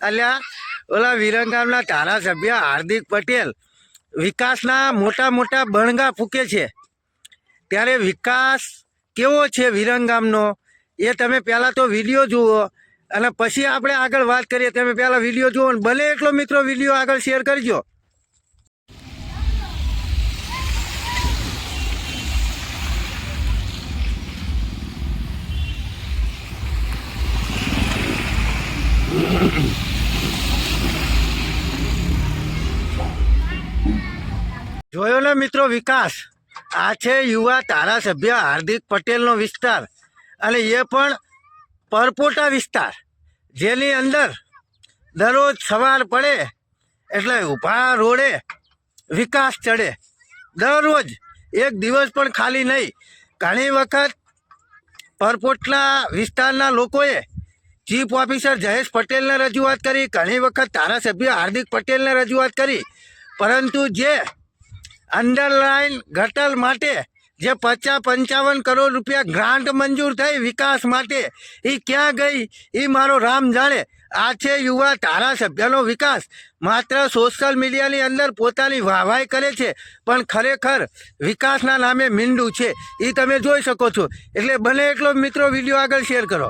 અલ્યા ઓલા વિરંગામના ધારાસભ્ય હાર્દિક પટેલ વિકાસના મોટા મોટા બણગા ફૂકે છે, ત્યારે વિકાસ કેવો છે વિરંગામનો એ તમે પહેલાં તો વિડીયો જુઓ અને પછી આપણે આગળ વાત કરીએ. તમે પહેલાં વિડીયો જુઓ ને ભલે એટલો મિત્રો વિડીયો આગળ શેર કરજો. જોયો ને મિત્રો વિકાસ, આ છે યુવા ધારાસભ્ય હાર્દિક પટેલનો વિસ્તાર, અને એ પણ પરપોટા વિસ્તાર, જેની અંદર દરરોજ સવાર પડે એટલે ઊભા રોડે વિકાસ ચડે. દરરોજ એક દિવસ પણ ખાલી નહીં. ઘણી વખત પરપોટલા વિસ્તારના લોકોએ ચીફ ઓફિસર જયેશ પટેલને રજૂઆત કરી, ઘણી વખત ધારાસભ્ય હાર્દિક પટેલને રજૂઆત કરી, પરંતુ જે અંડરલાઇન ગટર માટે જે 50-55 કરોડ રૂપિયા ગ્રાન્ટ મંજૂર થઈ વિકાસ માટે, એ ક્યાં ગઈ એ મારો રામ જાણે. આ છે યુવા ધારાસભ્યનો વિકાસ. માત્ર સોશિયલ મીડિયાની અંદર પોતાની વાહવાઈ કરે છે, પણ ખરેખર વિકાસના નામે મીંડું છે, એ તમે જોઈ શકો છો. એટલે બને એટલો મિત્રો વિડીયો આગળ શેર કરો.